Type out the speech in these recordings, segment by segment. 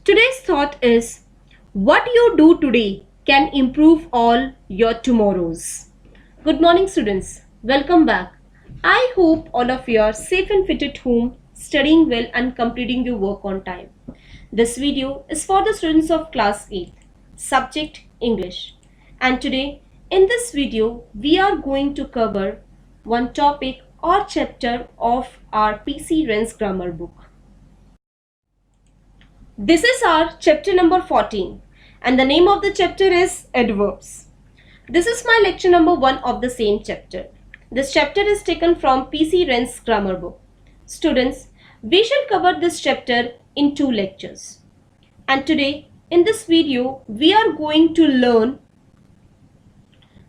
Today's thought is what you do today can improve all your tomorrows. Good morning, students. Welcome back. I hope all of you are safe and fit at home, studying well and completing your work on time. This video is for the students of class 8, subject English. And today, in this video, we are going to cover one topic or chapter of our PC Wren's grammar book. This is our chapter number 14 and the name of the chapter is Adverbs. This is my lecture number 1 of the same chapter. This chapter is taken from PC Wren's grammar book. Students, we shall cover this chapter in 2 lectures. And today in this video we are going to learn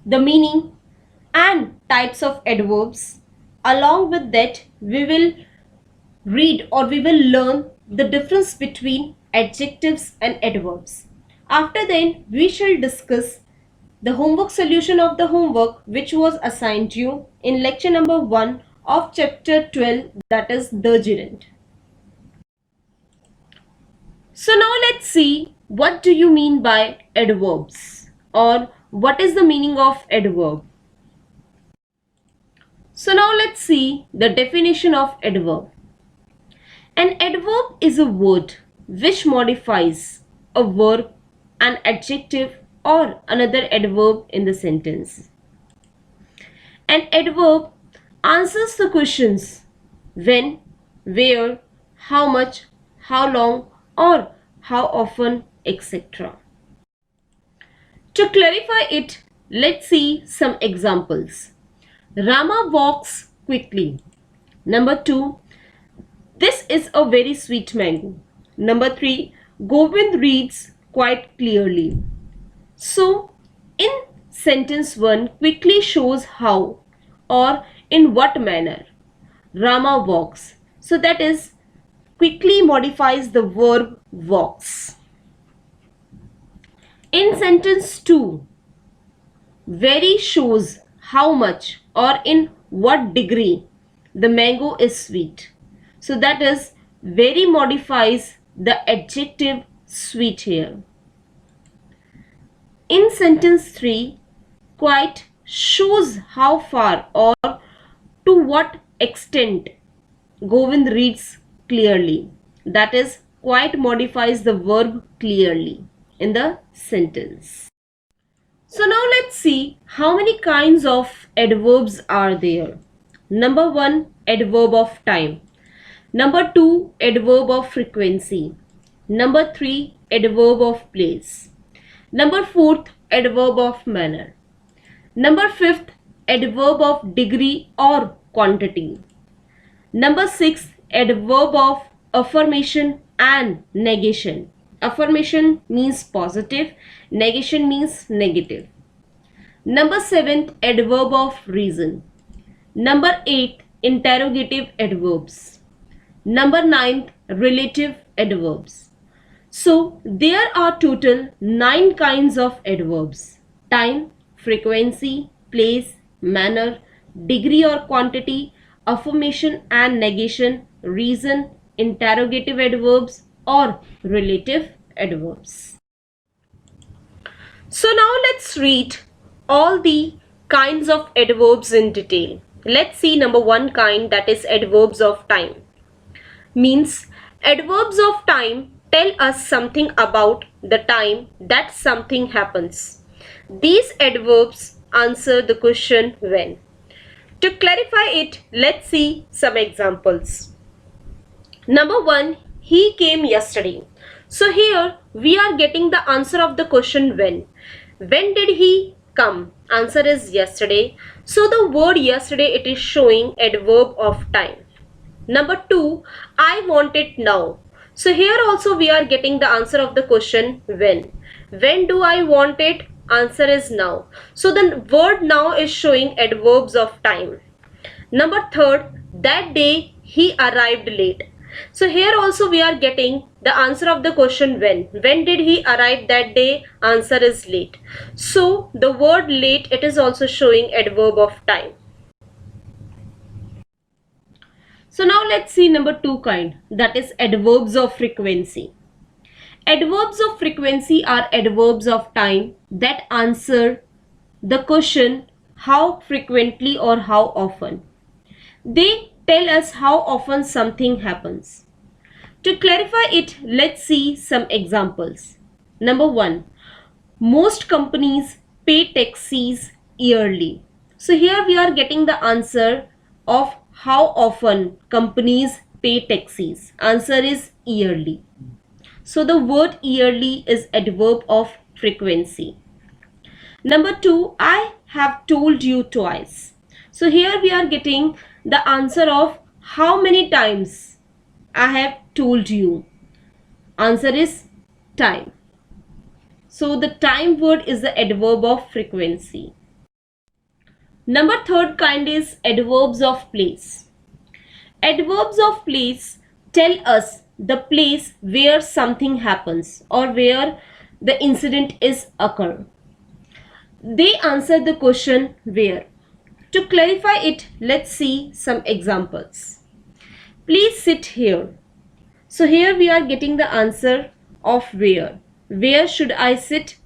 the meaning and types of adverbs. Along with that we will read or we will learn the difference between adjectives and adverbs. After then, we shall discuss the homework solution of the homework which was assigned you in lecture number 1 of chapter 12, that is the gerund. So now let's see what do you mean by adverbs or what is the meaning of adverb. So now let's see the definition of adverb. An adverb is a word which modifies a verb, an adjective or another adverb in the sentence. An adverb answers the questions when, where, how much, how long or how often, etc. To clarify it, let's see some examples. Rama walks quickly. Number 2, this is a very sweet mango. Number 3, Govind reads quite clearly. So, in sentence 1, quickly shows how or in what manner Rama walks. So that is, quickly modifies the verb walks. In sentence 2, very shows how much or in what degree the mango is sweet. So that is, very modifies the adjective sweet here. In sentence 3, quite shows how far or to what extent Govind reads clearly. That is, quite modifies the verb clearly in the sentence. So now let's see how many kinds of adverbs are there. Number 1, adverb of time. Number 2, adverb of frequency. Number 3, adverb of place. Number 4, adverb of manner. Number 5, adverb of degree or quantity. Number 6, adverb of affirmation and negation. Affirmation means positive, negation means negative. Number 7, adverb of reason. Number 8, interrogative adverbs. Number 9, relative adverbs. So there are total 9 kinds of adverbs: time, frequency, place, manner, degree or quantity, affirmation and negation, reason, interrogative adverbs or relative adverbs. So now let's read all the kinds of adverbs in detail. Let's see number 1 kind, that is adverbs of time. Means adverbs of time tell us something about the time that something happens. These adverbs answer the question when. To clarify it, let's see some examples. Number 1, he came yesterday. So here we are getting the answer of the question when. When did he come? Answer is yesterday. So the word yesterday, it is showing adverb of time. Number 2, I want it now. So here also we are getting the answer of the question when. When do I want it? Answer is now. So the word now is showing adverbs of time. Number 3, that day he arrived late. So here also we are getting the answer of the question when. When did he arrive that day? Answer is late. So the word late, it is also showing adverb of time. So now let's see number 2 kind, that is adverbs of frequency. Adverbs of frequency are adverbs of time that answer the question how frequently or how often. They tell us how often something happens. To clarify it, let's see some examples. Number 1. Most companies pay taxes yearly. So here we are getting the answer of how often companies pay taxes. Answer is yearly. So the word yearly is adverb of frequency. Number 2, I have told you twice. So here we are getting the answer of how many times I have told you. Answer is time. So the time word is the adverb of frequency. Number third kind is adverbs of place. Adverbs of place tell us the place where something happens or where the incident is occur. They answer the question where. To clarify it, let's see some examples. Please sit here. So here we are getting the answer of where. Where should I sit?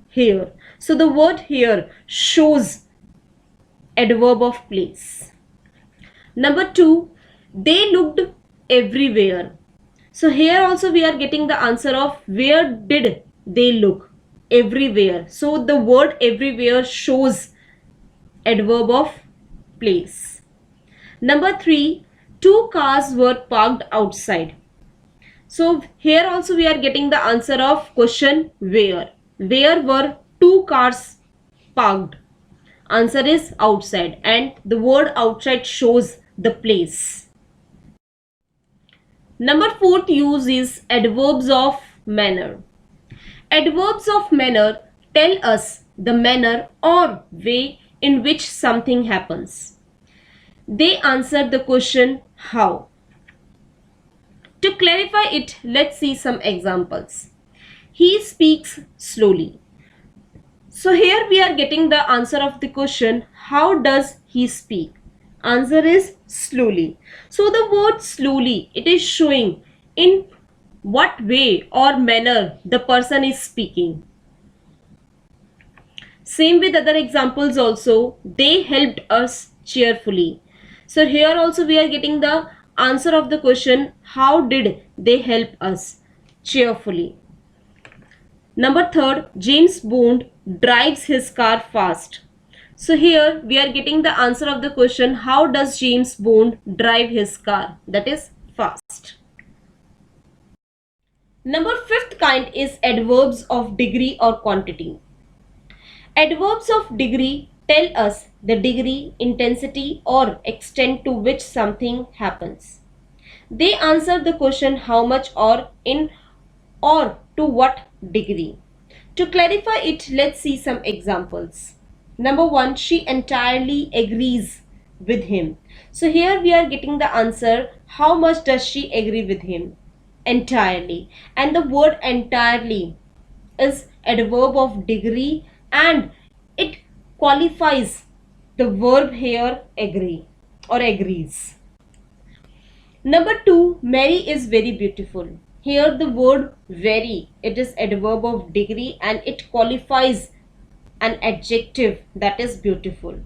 Here. So the word here shows adverb of place. Number 2, they looked everywhere. So here also we are getting the answer of where did they look? Everywhere. So the word everywhere shows adverb of place. Number 3, 2 cars were parked outside. So here also we are getting the answer of question where. Where were 2 cars parked? Answer is outside, and the word outside shows the place. Number 4th use is adverbs of manner. Adverbs of manner tell us the manner or way in which something happens. They answer the question how. To clarify it, let's see some examples. He speaks slowly. So here we are getting the answer of the question, how does he speak? Answer is slowly. So the word slowly, it is showing in what way or manner the person is speaking. Same with other examples also, they helped us cheerfully. So here also we are getting the answer of the question, how did they help us? Cheerfully. Number 3rd, James Bond drives his car fast. So here we are getting the answer of the question, how does James Bond drive his car? That is fast. Number 5th kind is adverbs of degree or quantity. Adverbs of degree tell us the degree, intensity or extent to which something happens. They answer the question how much or in or to what degree. To clarify it, let's see some examples. Number 1, she entirely agrees with him. So here we are getting the answer, how much does she agree with him? Entirely. And the word entirely is adverb of degree and it qualifies the verb here agree or agrees. Number 2, Mary is very beautiful. Here the word very, it is adverb of degree and it qualifies an adjective, that is beautiful.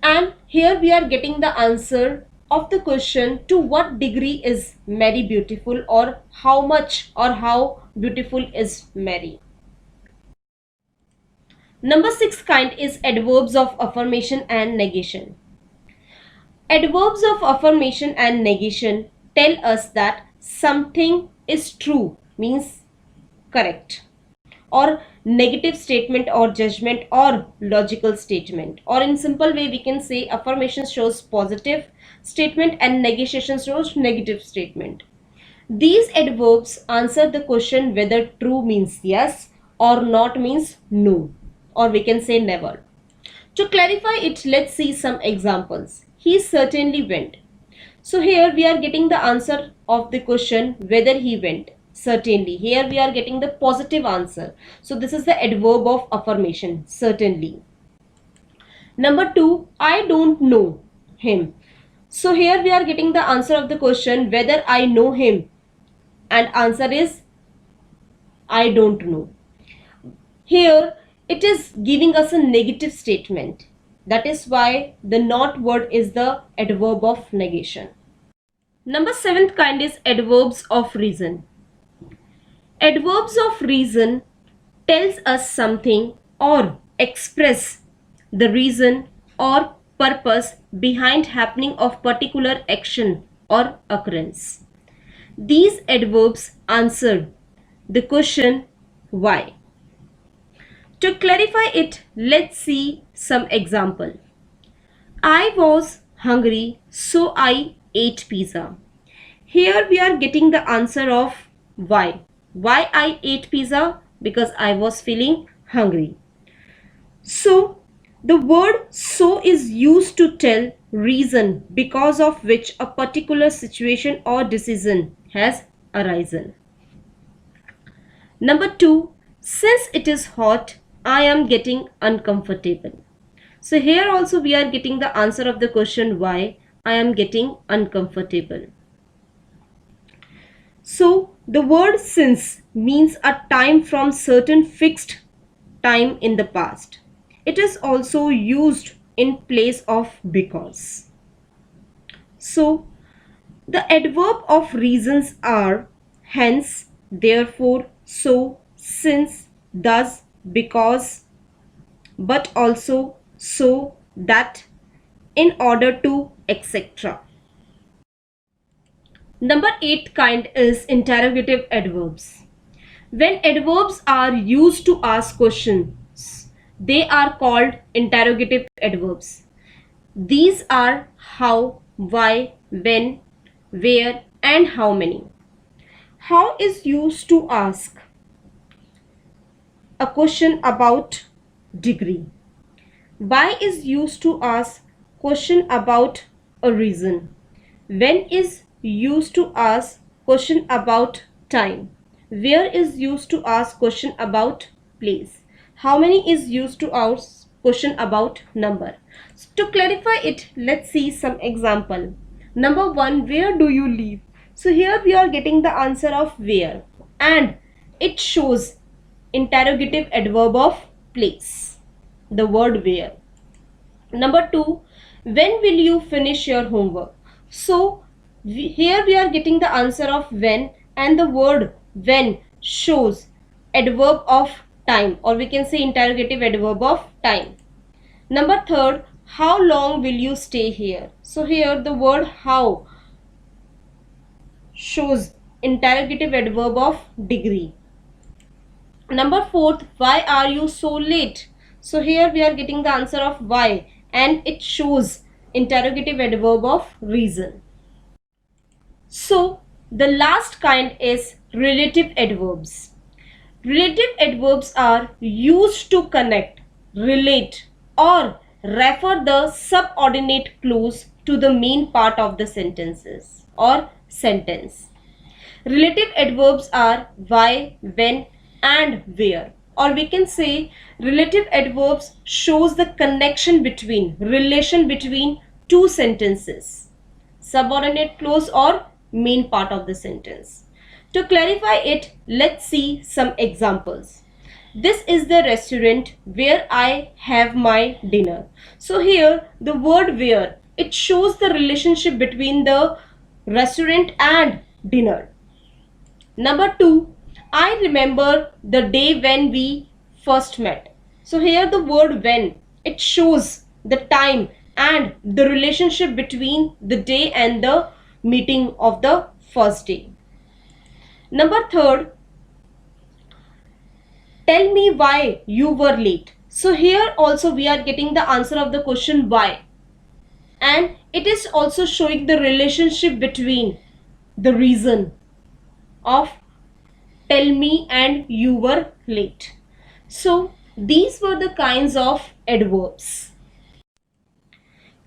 And here we are getting the answer of the question, to what degree is Mary beautiful, or how much or how beautiful is Mary. Number 6 kind is adverbs of affirmation and negation. Adverbs of affirmation and negation tell us that something is true, means correct, or negative statement or judgment or logical statement, or in simple way we can say affirmation shows positive statement and negation shows negative statement. These adverbs answer the question whether true means yes or not means no, or we can say never. To clarify it, let's see some examples. He certainly went. So here we are getting the answer of the question whether he went. Certainly. Here we are getting the positive answer. So this is the adverb of affirmation. Certainly. Number 2, I don't know him. So here we are getting the answer of the question whether I know him. And answer is I don't know. Here it is giving us a negative statement. That is why the not word is the adverb of negation. Number 7th kind is adverbs of reason. Adverbs of reason tells us something or express the reason or purpose behind happening of particular action or occurrence. These adverbs answer the question why. To clarify it, let's see some example. I was hungry, so I ate pizza. Here we are getting the answer of why. Why I ate pizza? Because I was feeling hungry. So the word so is used to tell reason because of which a particular situation or decision has arisen. Number 2, since it is hot, I am getting uncomfortable. So here also we are getting the answer of the question why I am getting uncomfortable. So the word since means a time from certain fixed time in the past. It is also used in place of because. So the adverb of reasons are hence, therefore, so, since, thus, because, but also, so, that, in order to, etc. Number 8 kind is interrogative adverbs. When adverbs are used to ask questions, they are called interrogative adverbs. These are how, why, when, where, and how many. How is used to ask a question about degree. Why is used to ask question about a reason. When is used to ask question about time. Where is used to ask question about place. How many is used to ask question about number. So to clarify it, let's see some example. Number 1, where do you live? So here we are getting the answer of where, and it shows interrogative adverb of place, the word where. Number 2, when will you finish your homework? So here we are getting the answer of when, and the word when shows adverb of time, or we can say interrogative adverb of time. Number 3, how long will you stay here? So here the word how shows interrogative adverb of degree. Number 4, why are you so late? So here we are getting the answer of why, and it shows interrogative adverb of reason. So the last kind is relative adverbs. Relative adverbs are used to connect, relate, or refer the subordinate clause to the main part of the sentences or sentence. Relative adverbs are why, when, and where, or we can say relative adverbs shows the connection between, relation between two sentences, subordinate clause or main part of the sentence. To clarify it, let's see some examples. This is the restaurant where I have my dinner. So here the word where, it shows the relationship between the restaurant and dinner. Number 2, I remember the day when we first met. So here the word when, it shows the time and the relationship between the day and the meeting of the first day. Number 3, tell me why you were late. So here also we are getting the answer of the question why, and it is also showing the relationship between the reason of tell me and you were late. So these were the kinds of adverbs.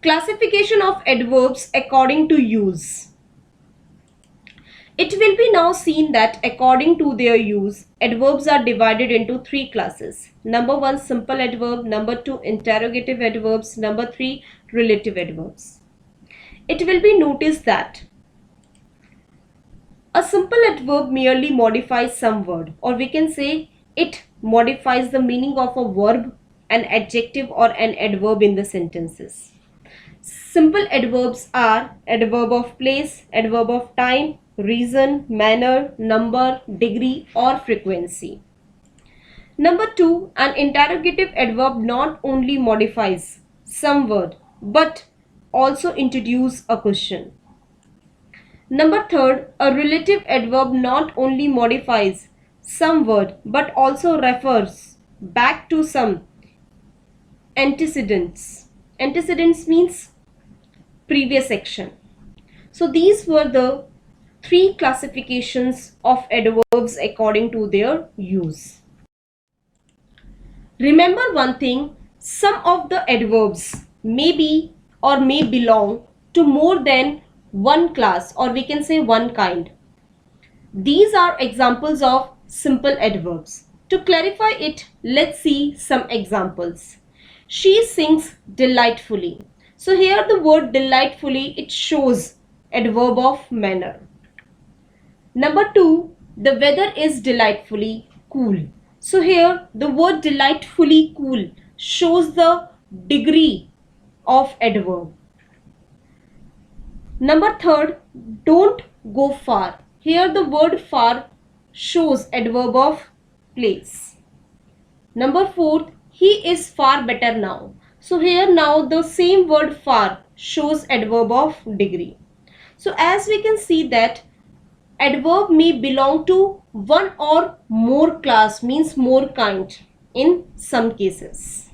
Classification of adverbs according to use. It will be now seen that according to their use, adverbs are divided into 3 classes. Number 1, simple adverb. Number 2, interrogative adverbs. Number 3, relative adverbs. It will be noticed that A simple adverb merely modifies some word, or we can say it modifies the meaning of a verb, an adjective or an adverb in the sentences. Simple adverbs are adverb of place, adverb of time, reason, manner, number, degree or frequency. Number 2, an interrogative adverb not only modifies some word but also introduce a question. Number 3, a relative adverb not only modifies some word but also refers back to some antecedents. Antecedents means previous section. So these were the 3 classifications of adverbs according to their use. Remember one thing, some of the adverbs may be or may belong to more than one class, or we can say one kind. These are examples of simple adverbs. To clarify it, let's see some examples. She sings delightfully. So here the word delightfully, it shows adverb of manner. Number 2, the weather is delightfully cool. So here the word delightfully cool shows the degree of adverb. Number 3, don't go far. Here the word far shows adverb of place. Number 4, he is far better now. So here now the same word far shows adverb of degree. So as we can see that adverb may belong to one or more class, means more kind in some cases.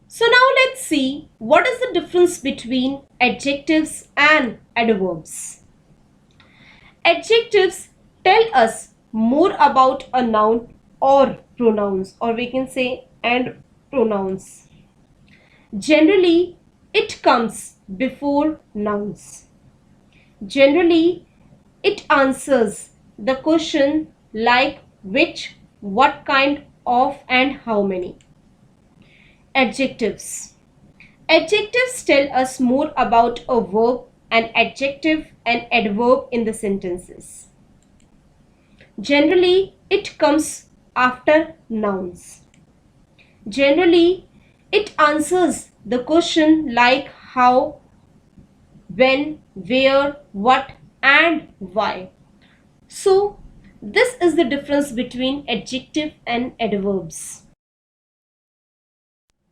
So now let's see what is the difference between adjectives and adverbs. Adjectives tell us more about a noun or pronouns, or we can say and pronouns. Generally, it comes before nouns. Generally, it answers the question like which, what kind of and how many. Adjectives. Adjectives tell us more about a verb, an adjective, and adverb in the sentences. Generally, it comes after nouns. Generally, it answers the question like how, when, where, what, and why. So, this is the difference between adjective and adverbs.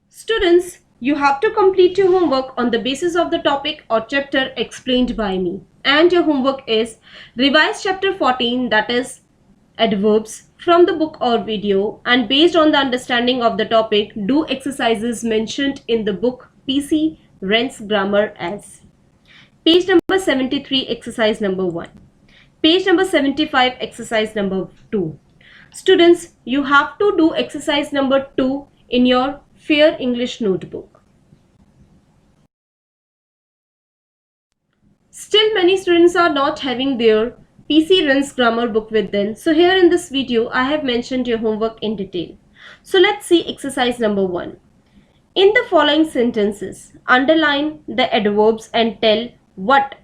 Students, you have to complete your homework on the basis of the topic or chapter explained by me. And your homework is revise chapter 14, that is adverbs, from the book or video, and based on the understanding of the topic, do exercises mentioned in the book PC Wren's Grammar as page number 73, exercise number 1. Page number 75, exercise number 2. Students, you have to do exercise number 2 in your Fair English notebook. Still many students are not having their PC Wren's grammar book with them. So here in this video, I have mentioned your homework in detail. So let's see exercise number 1. In the following sentences, underline the adverbs and tell what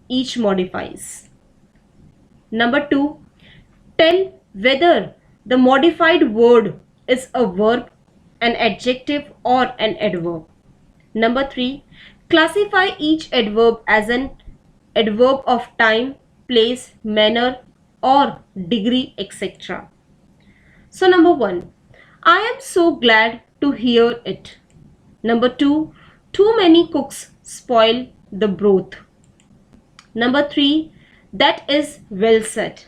each modifies. Number 2, tell whether the modified word is a verb, an adjective or an adverb. Number 3, classify each adverb as an adverb of time, place, manner or degree, etc. So number 1, I am so glad to hear it. Number 2, too many cooks spoil the broth. Number 3, that is well said.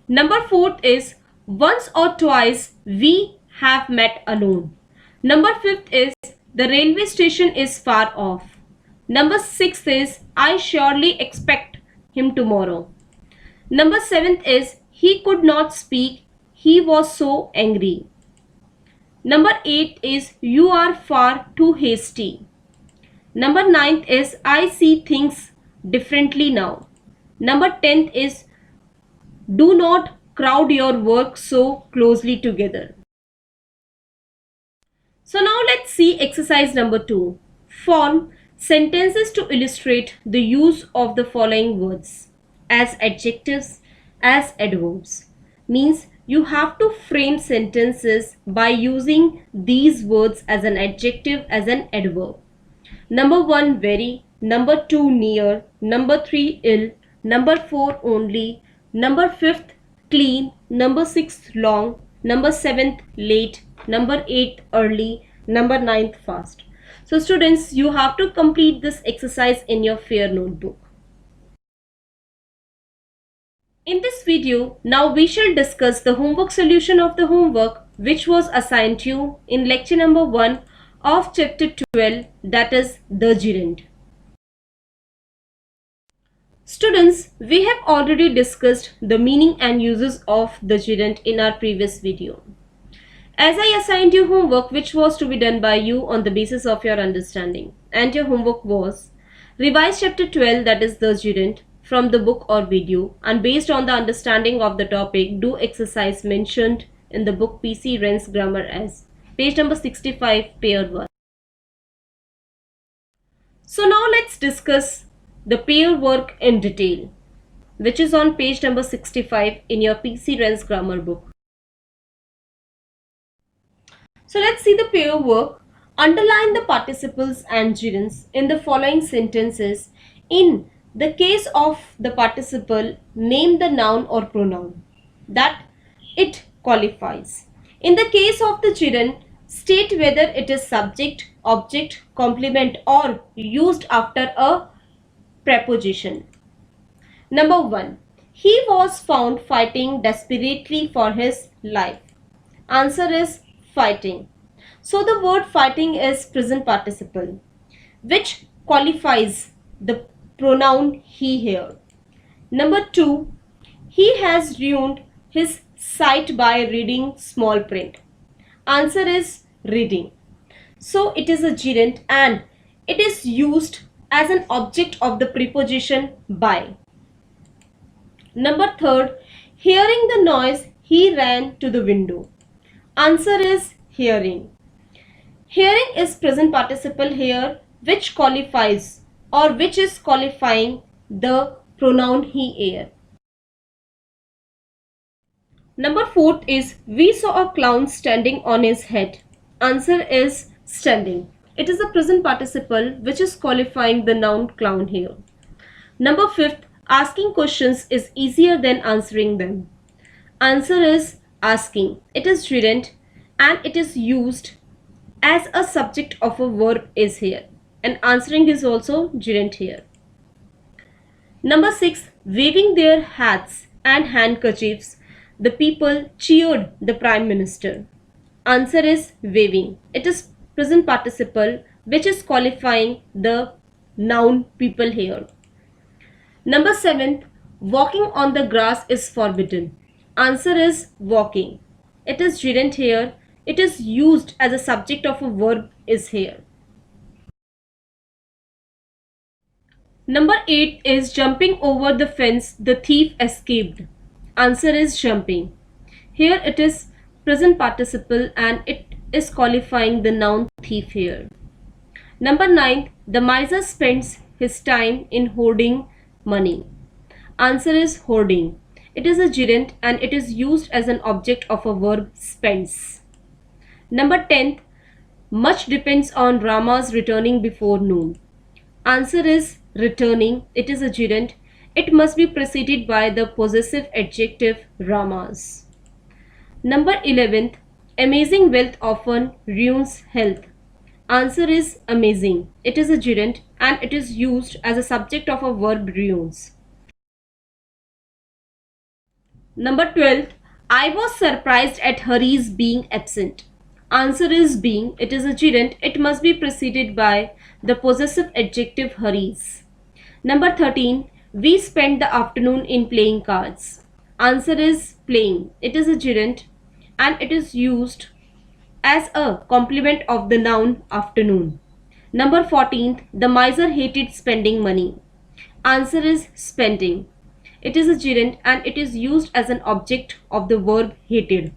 Number 4 is once or twice we have met alone. Number 5 is the railway station is far off. Number 6 is I surely expect him tomorrow. Number 7 is he could not speak, he was so angry. Number 8 is you are far too hasty. Number 9 is I see things differently now. Number 10 is do not crowd your work so closely together. So now let's see exercise number 2. Form sentences to illustrate the use of the following words as adjectives, as adverbs. Means you have to frame sentences by using these words as an adjective, as an adverb. Number 1 very, number 2 near, number 3 ill, number 4 only, number 5th clean, number 6th long, number 7th late, number 8th early, number 9th fast. So students, you have to complete this exercise in your fair notebook. In this video, now we shall discuss the homework solution of the homework which was assigned to you in lecture number 1 of chapter 12, that is the gerund. Students, we have already discussed the meaning and uses of the gerund in our previous video. As I assigned you homework which was to be done by you on the basis of your understanding, and your homework was revise chapter 12, that is the gerund, from the book or video, and based on the understanding of the topic do exercise mentioned in the book PC Wren's grammar as page number 65 pair 1. So now let's discuss the pair work in detail, which is on page number 65 in your PC Wren's grammar book. So let's see the pair work. Underline the participles and gerunds in the following sentences. In the case of the participle, name the noun or pronoun that it qualifies. In the case of the gerund, state whether it is subject, object, complement or used after a preposition. Number 1. He was found fighting desperately for his life. Answer is fighting. So the word fighting is present participle, which qualifies the pronoun he here. Number 2. He has ruined his sight by reading small print. Answer is reading. So it is a gerund and it is used as an object of the preposition by. Number 3. Hearing the noise, he ran to the window. Answer is hearing. Hearing is present participle here, which qualifies or which is qualifying the pronoun he here. Number 4 is we saw a clown standing on his head. Answer is standing. It is a present participle which is qualifying the noun clown here. Number 5, asking questions is easier than answering them. Answer is asking. It is gerund and it is used as a subject of a verb is here, and answering is also gerund here. Number 6, waving their hats and handkerchiefs, the people cheered the Prime Minister. Answer is waving. It is present participle which is qualifying the noun people here. Number 7, walking on the grass is forbidden. Answer is walking. It is gerund here. It is used as a subject of a verb is here. Number 8 is jumping over the fence, the thief escaped. Answer is jumping. Here it is present participle and it is qualifying the noun thief here. Number 9, the miser spends his time in hoarding money. Answer is hoarding. It is a gerund and it is used as an object of a verb spends. Number 10, much depends on Rama's returning before noon. Answer is returning. It is a gerund. It must be preceded by the possessive adjective Rama's. Number 11th, amazing wealth often ruins health. Answer is amazing. It is a gerund and it is used as a subject of a verb ruins. Number 12th, I was surprised at Hari's being absent. Answer is being. It is a gerund. It must be preceded by the possessive adjective Hari's. Number 13, we spent the afternoon in playing cards. Answer is playing. It is a gerund and it is used as a complement of the noun afternoon. Number 14th, the miser hated spending money. Answer is spending. It is a gerund and it is used as an object of the verb hated.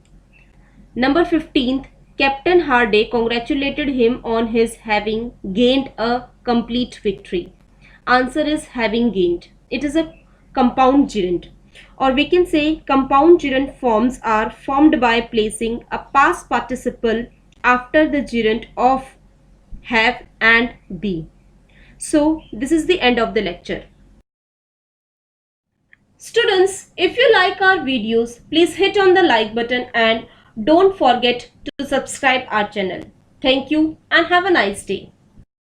Number 15th, Captain Hardy congratulated him on his having gained a complete victory. Answer is having gained. It is a compound gerund. Or we can say compound gerund forms are formed by placing a past participle after the gerund of have and be. So this is the end of the lecture. Students, if you like our videos, please hit on the like button and don't forget to subscribe our channel. Thank you and have a nice day.